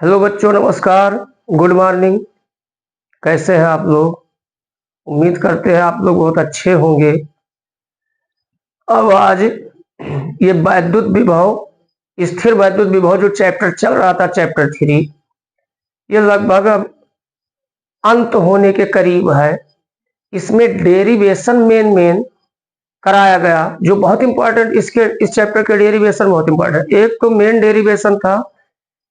Hello बच्चों, नमस्कार। Good morning. कैसे हैं आप लोग? उम्मीद करते हैं आप लोग बहुत अच्छे होंगे। अब आज ये वैद्युत विभव, स्थिर वैद्युत विभव जो चैप्टर चल रहा था, चैप्टर 3, ये लगभग अब अंत होने के करीब है। इसमें डेरिवेशन मेन कराया गया, जो बहुत इंपॉर्टेंट, इस चैप्टर के डेरिवेशन बहुत इंपॉर्टेंट। एक तो मेन डेरिवेशन था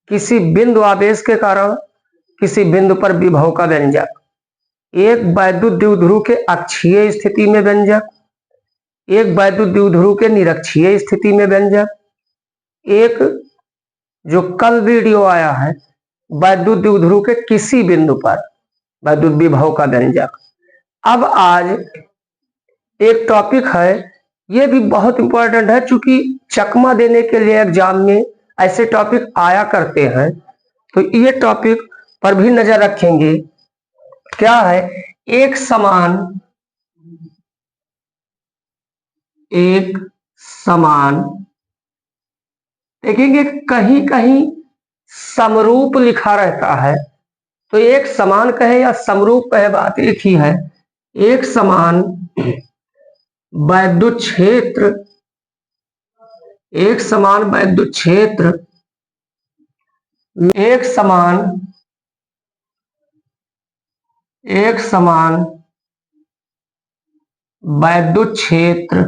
किसी बिंदु आवेश के कारण किसी बिंदु पर विभव का व्यंजक, एक वैद्युत द्विध्रुव के अक्षीय स्थिति में व्यंजक, एक वैद्युत द्विध्रुव के निरक्षीय स्थिति में व्यंजक, एक जो कल वीडियो आया है वैद्युत द्विध्रुव के किसी बिंदु पर वैद्युत विभव का व्यंजक। अब आज एक टॉपिक है, ये भी बहुत इंपॉर्टेंट है, चूंकि चकमा देने के लिए एग्जाम में ऐसे टॉपिक आया करते हैं, तो ये टॉपिक पर भी नजर रखेंगे। क्या है? एक समान देखेंगे कहीं कहीं समरूप लिखा रहता है, तो एक समान कहे या समरूप कहे बात एक ही है। एक समान वैद्युत क्षेत्र, एक समान वैद्युत क्षेत्र, एक समान वैद्युत क्षेत्र,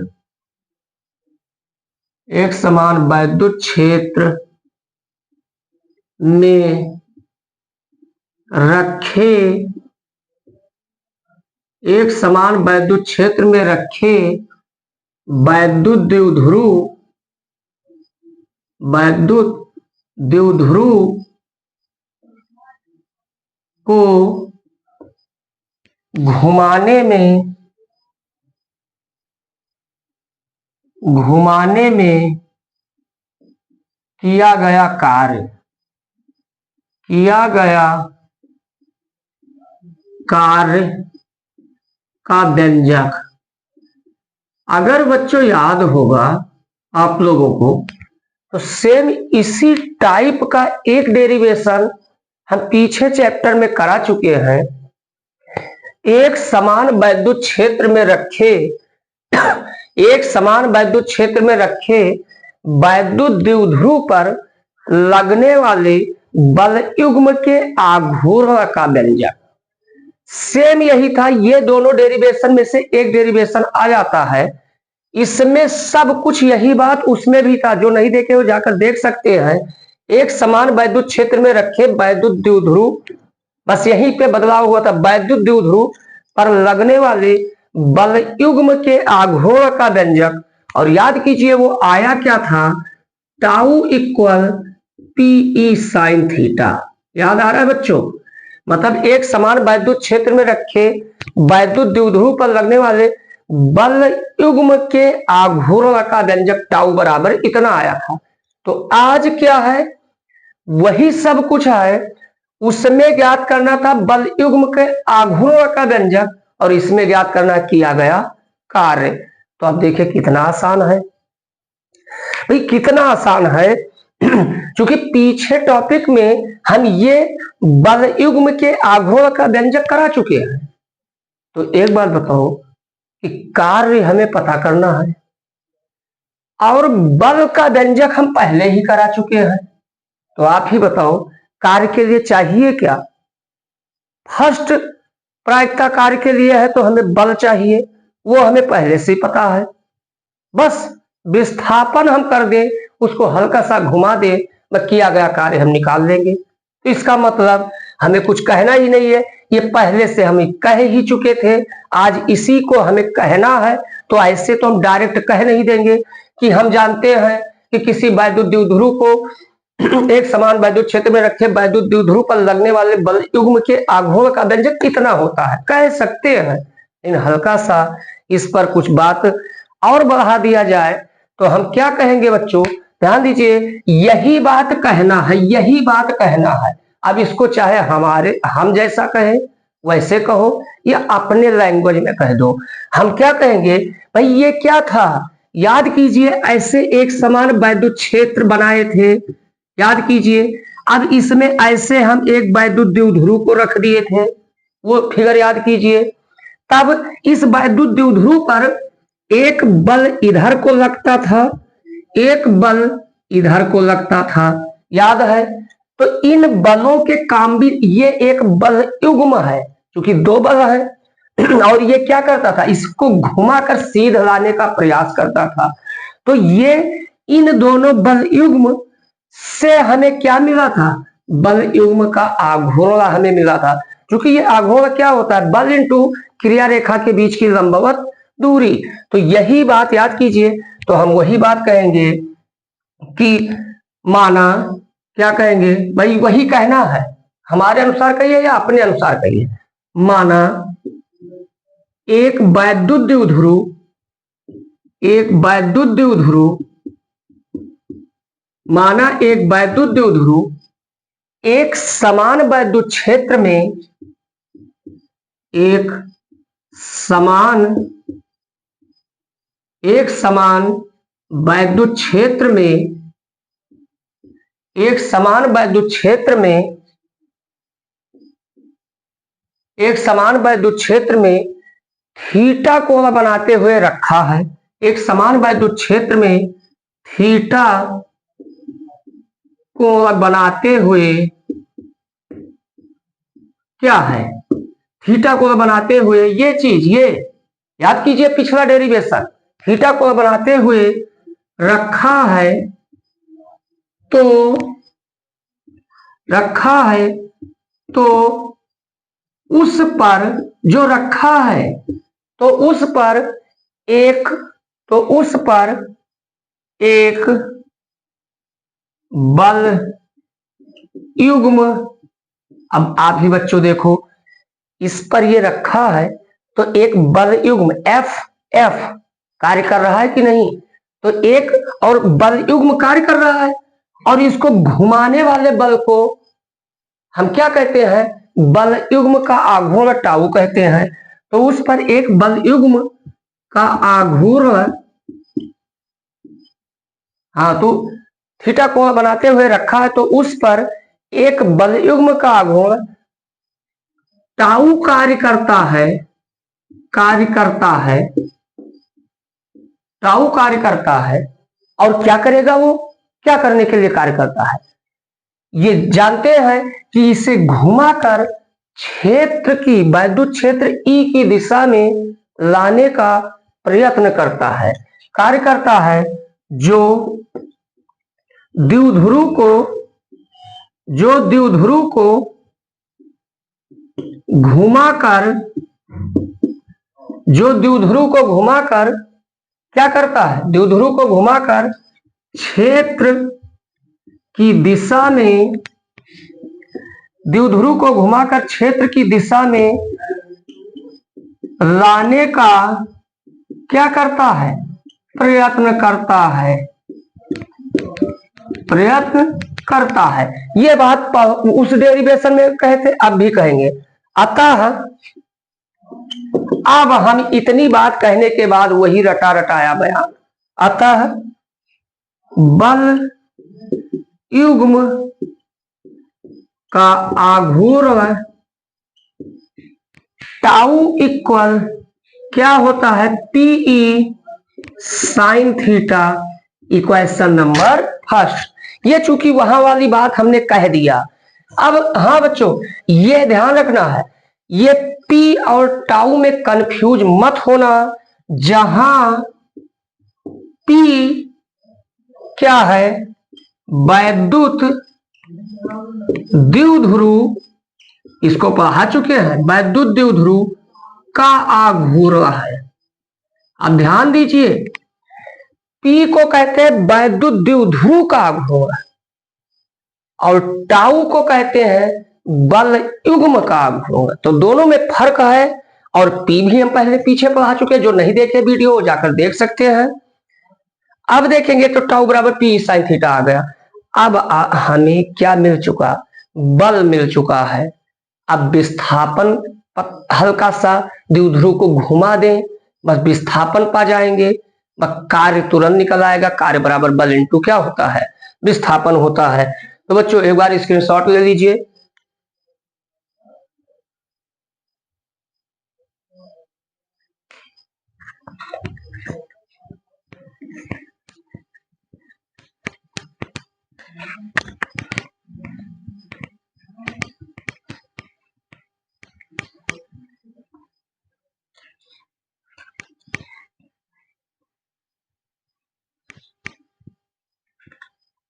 एक समान वैद्युत क्षेत्र में रखे, एक समान वैद्युत क्षेत्र में रखे वैद्युत द्विध्रुव को घुमाने में किया गया कार्य का व्यंजक। अगर बच्चों याद होगा आप लोगों को, तो सेम इसी टाइप का एक डेरिवेशन हम पीछे चैप्टर में करा चुके हैं। एक समान वैद्युत क्षेत्र में रखे वैद्युत द्विध्रुव पर लगने वाले बल युग्म के आघूर्ण का व्यंजक। सेम यही था, ये दोनों डेरिवेशन में से एक डेरिवेशन आ जाता है। इसमें सब कुछ यही बात उसमें भी था, जो नहीं देखे वो जाकर देख सकते हैं। एक समान वैद्युत क्षेत्र में रखे वैद्युत द्विध्रुव, बस यहीं पे बदलाव हुआ था, वैद्युत द्विध्रुव पर लगने वाले बल युग्म के आघूर्ण का व्यंजक। और याद कीजिए वो आया क्या था, tau equal P E sine theta. याद आ रहा है बच्चों? मतलब एक समान वैद्युत क्षेत्र में रखे वैद्युत द्विध्रुव पर लगने वाले बल युग्म के आघूर्ण का व्यंजक टाउ बराबर इतना आया था। तो आज क्या है, वही सब कुछ है। उसमें ज्ञात करना था बल युग्म के आघूर्ण का व्यंजक, और इसमें ज्ञात करना किया गया कार्य। तो आप देखिए कितना आसान है भाई, कितना आसान है। क्योंकि पीछे टॉपिक में हम ये बल युग्म के आघूर्ण का व्यंजक करा चुके हैं। तो एक बात बताओ कि कार्य हमें पता करना है और बल का व्यंजक हम पहले ही करा चुके हैं। तो आप ही बताओ कार्य के लिए चाहिए क्या? फर्स्ट प्रायिकता कार्य के लिए है तो हमें बल चाहिए, वो हमें पहले से ही पता है। बस विस्थापन हम कर दें, उसको हल्का सा घुमा दें, बस किया गया कार्य हम निकाल लेंगे। तो इसका मतलब हमें कुछ कहना ही नहीं है, ये पहले से हम कह ही चुके थे। आज इसी को हमें कहना है, तो ऐसे तो हम डायरेक्ट कह नहीं देंगे कि हम जानते हैं कि किसी वैद्युत द्विध्रुव को एक समान वैद्युत क्षेत्र में रखे वैद्युत द्विध्रुव पर लगने वाले बल युग्म के आघूर्ण का व्यंजक कितना होता है, कह सकते हैं। लेकिन हल्का सा इस पर कुछ बात और बढ़ा दिया जाए तो हम क्या कहेंगे बच्चों? ध्यान दीजिए, यही बात कहना है। अब इसको चाहे हम जैसा कहें वैसे कहो, या अपने लैंग्वेज में कह दो। हम क्या कहेंगे भाई, ये क्या था? याद कीजिए, ऐसे एक समान वैद्युत क्षेत्र बनाए थे। याद कीजिए, अब इसमें ऐसे हम एक वैद्युत द्विध्रुव को रख दिए थे, वो फिगर याद कीजिए। तब इस वैद्युत द्विध्रुव पर एक बल इधर को लगता था, एक बल इधर को लगता था, याद है। तो इन बलों के काम भी, ये एक बल युग्म है क्योंकि दो बल है और ये क्या करता था, इसको घुमाकर सीधा लाने का प्रयास करता था। तो ये इन दोनों बल युग्म से हमें क्या मिला था, बल युग्म का आघूर्ण हमें मिला था। क्योंकि ये आघूर्ण क्या होता है, बल इंटू क्रिया रेखा के बीच की लंबवत दूरी। तो यही बात याद कीजिए। तो हम वही बात कहेंगे कि माना, क्या कहेंगे भाई, वही कहना है, हमारे अनुसार कहिए या अपने अनुसार कहिए। माना एक वैद्युत द्विध्रुव, एक वैद्युत द्विध्रुव, माना एक वैद्युत द्विध्रुव एक समान वैद्युत क्षेत्र में, एक समान वैद्युत क्षेत्र में, एक समान वैद्युत क्षेत्र में, एक समान वैद्युत क्षेत्र में थीटा कोण बनाते हुए रखा है। एक समान वैद्युत क्षेत्र में थीटा कोण बनाते हुए क्या है, थीटा कोण बनाते हुए ये चीज, ये याद कीजिए पिछला डेरिवेशन, थीटा कोण बनाते हुए रखा है। तो रखा है तो उस पर जो रखा है, तो उस पर एक, तो उस पर एक बल युग्म, अब आप ही बच्चों देखो, इस पर ये रखा है तो एक बल युग्म एफ कार्य कर रहा है कि नहीं, तो एक और बल युग्म कार्य कर रहा है और इसको घुमाने वाले बल को हम क्या कहते हैं, बल युग्म का आघूर्ण टाउ कहते हैं। तो उस पर एक बल युग्म का आघूर्ण, हाँ, तो थीटा कोण बनाते हुए रखा है तो उस पर एक बल युग्म का आघूर्ण टाउ कार्य करता है, टाउ कार्य करता है। और क्या करेगा वो, क्या करने के लिए कार्य करता है, ये जानते हैं कि इसे घुमाकर क्षेत्र की, वैद्युत क्षेत्र ई की दिशा में लाने का प्रयत्न करता है, कार्य करता है। जो द्विध्रुव को घुमाकर क्या करता है, द्विध्रुव को घुमाकर क्षेत्र की दिशा में, द्विध्रुव को घुमाकर क्षेत्र की दिशा में लाने का क्या करता है, प्रयत्न करता है। ये बात उस डेरिवेशन में कहे थे, अब भी कहेंगे। अतः अब हम इतनी बात कहने के बाद वही रटा रटाया बयान, अतः बल युग्म का आघूर्ण टाउ इक्वल क्या होता है, P E sine theta, equation number first. ये चूंकि वहां वाली बात हमने कह दिया। अब हाँ बच्चों, ये ध्यान रखना है, ये पी और टाउ में कंफ्यूज मत होना। जहां पी क्या है, वैद्युत द्विध्रुव, इसको पढ़ा चुके हैं, वैद्युत द्विध्रुव का आघूर्ण है। अब ध्यान दीजिए, पी को कहते हैं वैद्युत द्विध्रुव का आघूर्ण और टाउ को कहते हैं बल युग्म का आघूर्ण। तो दोनों में फर्क है और पी भी हम पहले पीछे पढ़ा चुके हैं, जो नहीं देखे वीडियो वो जाकर देख सकते हैं। अब देखेंगे तो टाउ बराबर पी साइन थीटा आ गया। अब हमें क्या मिल चुका, बल मिल चुका है। अब विस्थापन, हल्का सा द्विध्रुव को घुमा दें, बस विस्थापन पा जाएंगे, बस कार्य तुरंत निकल आएगा। कार्य बराबर बल इंटू क्या होता है, विस्थापन होता है। तो बच्चों एक बार स्क्रीनशॉट ले लीजिए।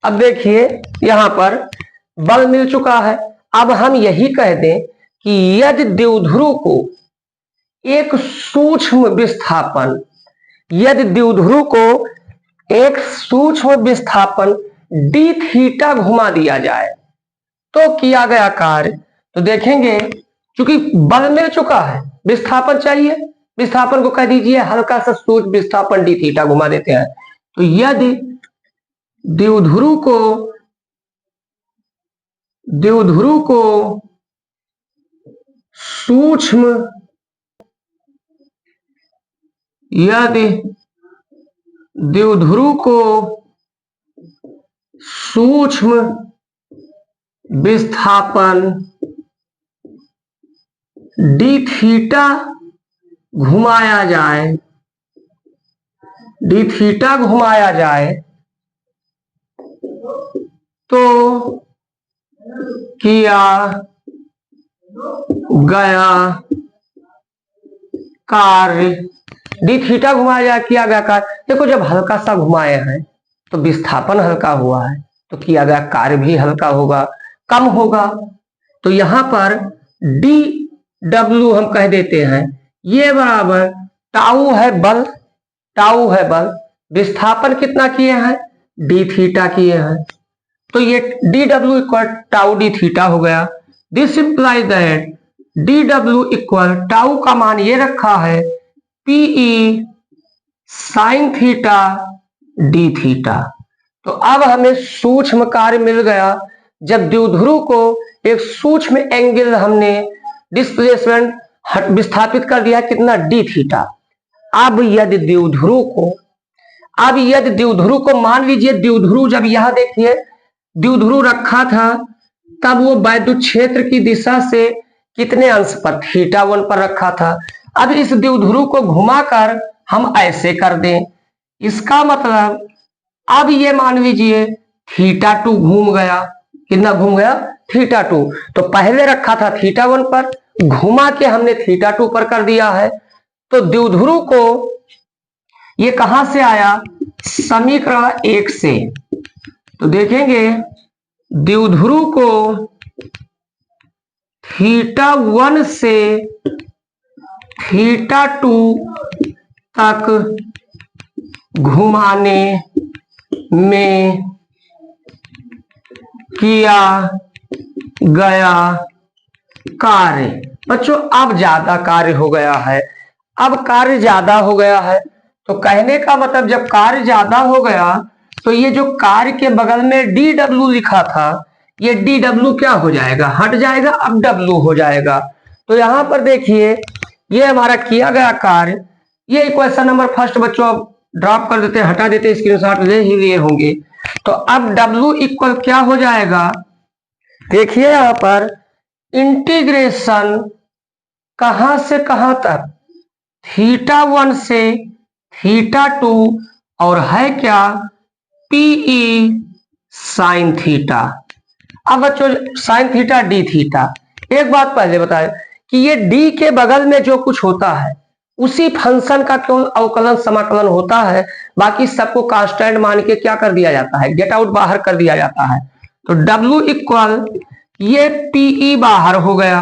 अब देखिए यहां पर बल मिल चुका है। अब हम यही कह दें कि यदि द्विध्रुव को एक सूक्ष्म विस्थापन, यदि द्विध्रुव को एक सूक्ष्म विस्थापन डी थीटा घुमा दिया जाए तो किया गया कार्य, तो देखेंगे क्योंकि बल मिल चुका है, विस्थापन चाहिए, विस्थापन को कह दीजिए हल्का सा सूक्ष्म विस्थापन डी थीटा घुमा देते हैं। तो यदि द्विध्रुव को सूक्ष्म, यदि द्विध्रुव को सूक्ष्म विस्थापन डी थीटा घुमाया जाए, डी थीटा घुमाया जाए तो किया गया कार्य, डी थीटा घुमाया जाए किया गया कार्य। देखो जब हल्का सा घुमाए हैं तो विस्थापन हल्का हुआ है, तो किया गया कार्य भी हल्का होगा, कम होगा। तो यहां पर डी डब्ल्यू हम कह देते हैं, ये बराबर टाउ है बल, टाउ है बल, विस्थापन कितना किए हैं, डी थीटा किए हैं, तो ये D W equal tau D theta हो गया। This implies that D W equal tau का मान ये रखा है P E sine theta D theta. तो अब हमें सूक्ष्म कार्य मिल गया। जब द्विध्रुव को एक सूक्ष्म एंगल हमने डिस्प्लेसमेंट विस्थापित कर दिया कितना, डी थीटा। अब यदि द्विध्रुव को मान लीजिए, द्विध्रुव जब यहां देखिए द्विध्रुव रखा था तब वो वैद्युत क्षेत्र की दिशा से कितने अंश पर, थीटा 1 पर रखा था। अब इस द्विध्रुव को घुमाकर हम ऐसे कर दें, इसका मतलब अब ये मान लीजिए थीटा 2 घूम गया, कितना घूम गया, थीटा 2। तो पहले रखा था थीटा 1 पर, घुमा के हमने थीटा 2 पर कर दिया है। तो द्विध्रुव को ये कहां से आया, समीकरण 1 से। तो देखेंगे द्विध्रुव को थीटा 1 से थीटा 2 तक घुमाने में किया गया कार्य। बच्चों अब ज्यादा कार्य हो गया है, अब कार्य ज्यादा हो गया है, तो कहने का मतलब जब कार्य ज्यादा हो गया तो ये जो कार्य के बगल में डी डब्ल्यू लिखा था, ये डी डब्ल्यू क्या हो जाएगा, हट जाएगा, अब डब्ल्यू हो जाएगा। तो यहां पर देखिए ये हमारा किया गया कार्य, ये इक्वेशन नंबर फर्स्ट बच्चों अब ड्रॉप कर देते हैं, हटा देते हैं, स्क्रीनशॉट ले ही लिए होंगे। तो अब डब्ल्यू इक्वल क्या हो जाएगा, देखिए यहां पर इंटीग्रेशन कहां से कहां तक, थीटा 1 से थीटा 2 और है क्या, पीई साइन थीटा। अब बच्चों साइन थीटा डी थीटा, एक बात पहले बताएं कि ये डी के बगल में जो कुछ होता है उसी फंक्शन का क्यों अवकलन समाकलन होता है, बाकी सबको कांस्टेंट मान के क्या कर दिया जाता है, गेट आउट बाहर कर दिया जाता है। तो डब्ल्यू इक्वल ये पीई बाहर हो गया,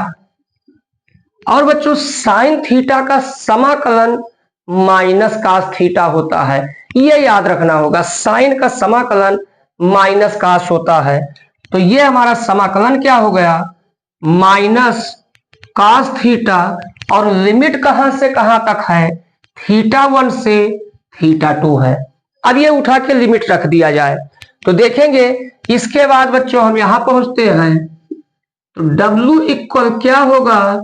और बच्चों साइन थीटा का समाकलन माइनस कास थीटा होता है, ये याद रखना होगा, साइन का समाकलन माइनस कास होता है। तो ये हमारा समाकलन क्या हो गया, माइनस कास थीटा, और लिमिट कहां से कहां तक है, थीटा 1 से थीटा 2 है। अब ये उठा के लिमिट रख दिया जाए तो देखेंगे इसके बाद बच्चों हम यहां पहुंचते हैं, तो डब्ल्यू इक्वल क्या होगा,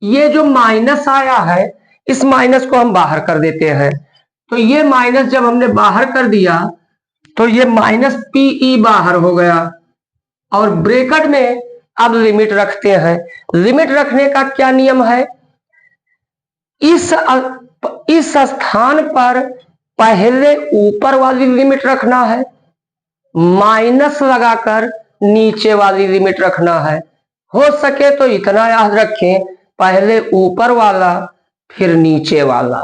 ये जो माइनस आया है इस माइनस को हम बाहर कर देते हैं। तो ये माइनस जब हमने बाहर कर दिया तो ये माइनस पीई बाहर हो गया, और ब्रैकेट में अब लिमिट रखते हैं। लिमिट रखने का क्या नियम है, इस स्थान पर पहले ऊपर वाली लिमिट रखना है, माइनस लगाकर नीचे वाली लिमिट रखना है। हो सके तो इतना याद रखें, पहले ऊपर वाला फिर नीचे वाला।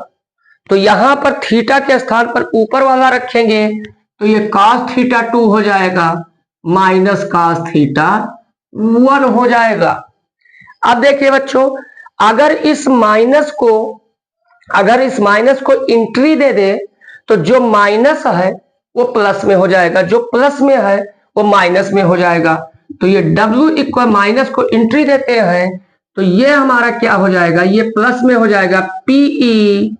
तो यहां पर थीटा के स्थान पर ऊपर वाला रखेंगे तो ये cos थीटा 2 हो जाएगा माइनस cos थीटा 1 हो जाएगा। अब देखिए बच्चों, अगर इस माइनस को एंट्री दे दे तो जो माइनस है वो प्लस में हो जाएगा, जो प्लस में है वो माइनस में हो जाएगा। तो ये W इक्वल माइनस को एंट्री देते हैं तो ये हमारा क्या हो जाएगा, ये प्लस में हो जाएगा PE,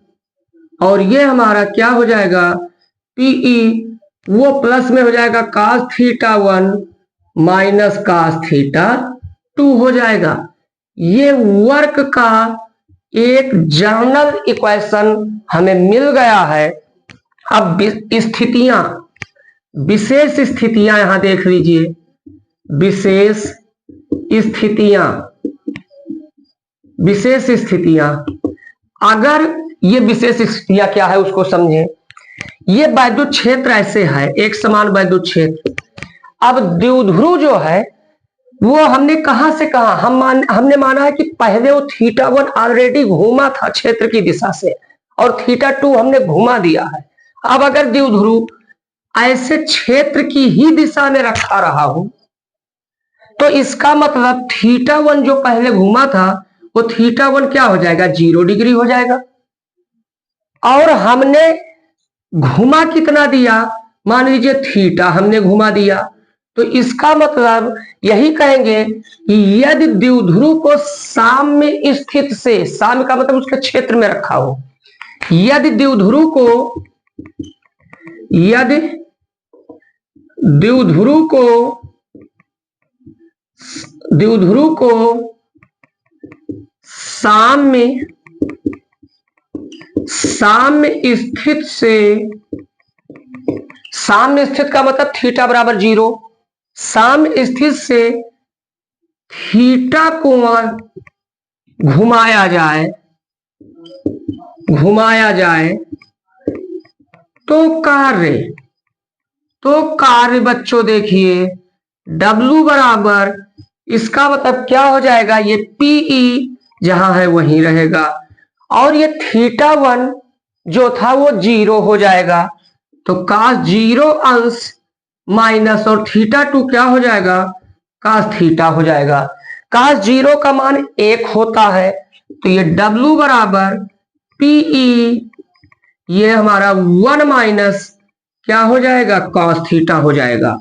और ये हमारा क्या हो जाएगा PE, वो प्लस में हो जाएगा cos theta 1 minus cos theta 2 हो जाएगा। ये वर्क का एक जनरल इक्वेशन हमें मिल गया है। अब स्थितियां, विशेष स्थितियां यहां देख लीजिए, विशेष स्थितियां, अगर ये विशेष स्थितियां क्या है उसको समझें। ये वैद्युत क्षेत्र ऐसे है, एक समान वैद्युत क्षेत्र। अब द्विध्रुव जो है वो हमने कहां से कहा, हमने माना है कि पहले वो थीटा 1 ऑलरेडी घूमा था क्षेत्र की दिशा से और थीटा 2 हमने घुमा दिया है। अब अगर द्विध्रुव ऐसे क्षेत्र की ही दिशा में रखा रहा हूं तो इसका मतलब थीटा 1 जो पहले घूमा था वो थीटा 1 क्या हो जाएगा, 0 डिग्री हो जाएगा। और हमने घुमा कितना दिया, मान लीजिए थीटा हमने घुमा दिया, तो इसका मतलब यही कहेंगे कि यदि द्विध्रुव को साम्य स्थित से, साम्य का मतलब उसके क्षेत्र में रखा हो, यदि द्विध्रुव को साम्य स्थित से, साम्य स्थित का मतलब थीटा बराबर 0, साम्य स्थित से थीटा को घुमाया जाए तो कार्य बच्चों देखिए W बराबर, इसका मतलब क्या हो जाएगा, ये PE जहां है वहीं रहेगा और ये थीटा 1 जो था वो 0 हो जाएगा। तो cos 0 अंश माइनस और थीटा 2 क्या हो जाएगा, cos थीटा हो जाएगा। cos 0 का मान 1 होता है तो ये W बराबर PE, ये हमारा 1 माइनस क्या हो जाएगा, cos थीटा हो जाएगा।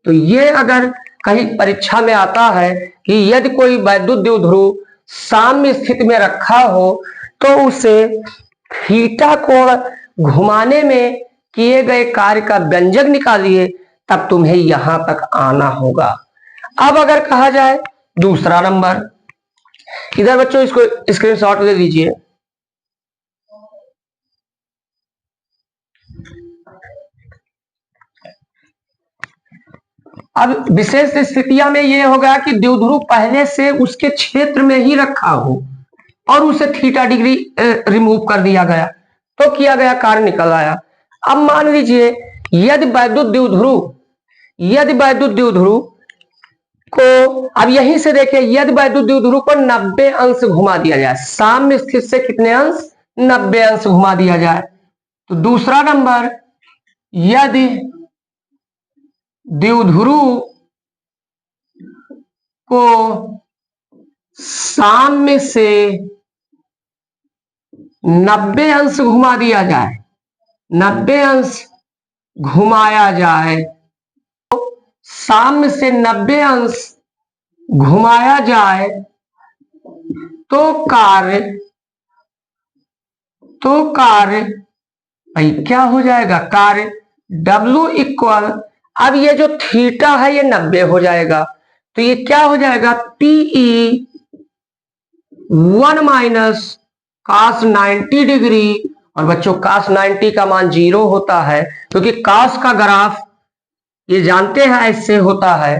तो ये अगर कहीं परीक्षा में आता है कि यदि कोई वैद्युत द्विध्रुव साम्य स्थिति में रखा हो तो उसे थीटा कोण घुमाने में किए गए कार्य का व्यंजक निकालिए, तब तुम्हें यहां तक आना होगा। अब अगर कहा जाए दूसरा नंबर, इधर बच्चों इसको स्क्रीनशॉट ले लीजिए। अब विशेष स्थितियां में यह होगा कि द्विध्रुव पहले से उसके क्षेत्र में ही रखा हो और उसे थीटा डिग्री रिमूव कर दिया गया तो किया गया कार्य निकल आया। अब मान लीजिए यदि वैद्युत द्विध्रुव को, अब यहीं से देखिए, यदि वैद्युत द्विध्रुव को 90 अंश घुमा दिया जाए, साम्य स्थिति से कितने अंश, 90 अंश घुमा दिया जाए। तो दूसरा नंबर, यदि द्विध्रुव को साम्य से 90 अंश घुमा दिया जाए, 90 अंश घुमाया जाए, तो साम्य से 90 अंश घुमाया जाए तो कार्य भाई क्या हो जाएगा, कार्य W इक्वल, अब ये जो थीटा है ये 90 हो जाएगा तो ये क्या हो जाएगा, PE 1 माइनस cos 90 डिग्री। और बच्चों cos 90 का मान 0 होता है क्योंकि cos का ग्राफ ये जानते हैं ऐसे होता है,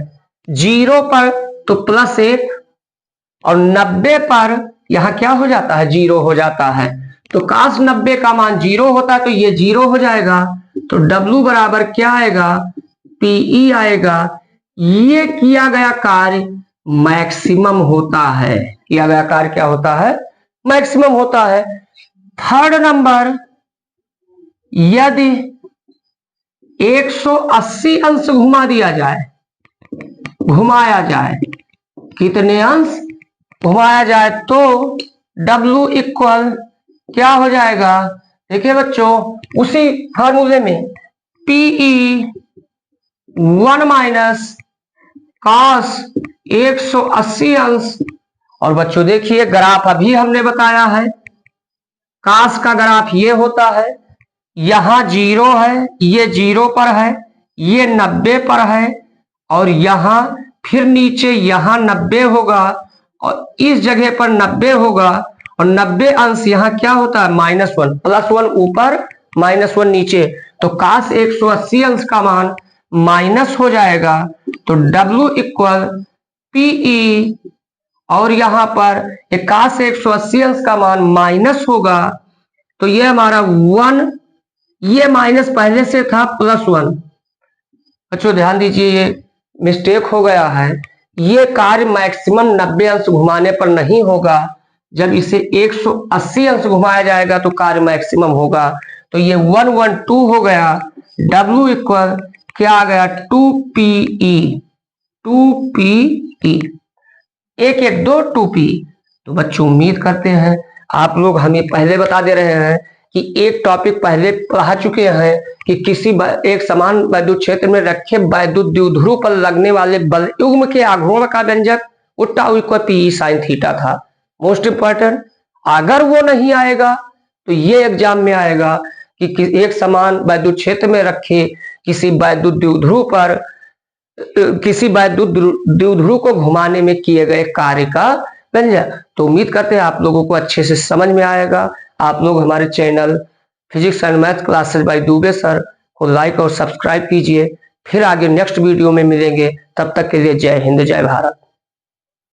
0 पर तो +1 और 90 पर यहां क्या हो जाता है, 0 हो जाता है। तो cos 90 का मान 0 होता है तो ये 0 हो जाएगा। तो W बराबर क्या आएगा, PE आएगा। ये किया गया कार्य मैक्सिमम होता है, किया गया कार्य क्या होता है, मैक्सिमम होता है। थर्ड नंबर, यदि 180 अंश घुमा दिया जाए, घुमाया जाए, कितने अंश घुमाया जाए, तो W इक्वल क्या हो जाएगा, देखिए बच्चों उसी फार्मूले में PE 1 माइनस cos 180 अंश। और बच्चों देखिए ग्राफ अभी हमने बताया है, cos का ग्राफ ये होता है, यहां 0 है, ये 0 पर है, ये 90 पर है, और यहां फिर नीचे यहां 90 होगा और इस जगह पर 90 होगा, और 90 अंश यहां क्या होता है, -1, +1 ऊपर -1 नीचे। तो cos 180 अंश का मान माइनस हो जाएगा। तो W इक्वल PE, और यहां पर cos 180 अंश का मान माइनस होगा, तो ये हमारा 1, ये माइनस पहले से था +1। बच्चों ध्यान दीजिए, ये मिस्टेक हो गया है, ये कार्य मैक्सिमम 90 अंश घुमाने पर नहीं होगा, जब इसे 180 अंश घुमाया जाएगा तो कार्य मैक्सिमम होगा। तो ये 112 हो गया। W इक्वल क्या आ गया, 2PE, 2PE, 2PE। तो बच्चों उम्मीद करते हैं आप लोग हमें पहले बता दे रहे हैं कि एक टॉपिक पहले पढ़ा चुके हैं कि किसी एक समान वैद्युत क्षेत्र में रखे वैद्युत द्विध्रुव पर लगने वाले बल युग्म के आघूर्ण का व्यंजक वो tau equal PE sin theta था। मोस्ट इंपॉर्टेंट, अगर वो नहीं आएगा तो ये एग्जाम में आएगा कि एक समान वैद्युत क्षेत्र में रखे किसी वैद्युत द्विध्रुव पर, किसी वैद्युत द्विध्रुव को घुमाने में किए गए कार्य का व्यंजक। तो उम्मीद करते हैं आप लोगों को अच्छे से समझ में आएगा। आप लोग हमारे channel physics and math classes bye Dubey sir को लाइक और सब्सक्राइब कीजिए। फिर आगे नेक्स्ट वीडियो में मिलेंगे, तब तक के लिए जय हिंद जय भारत।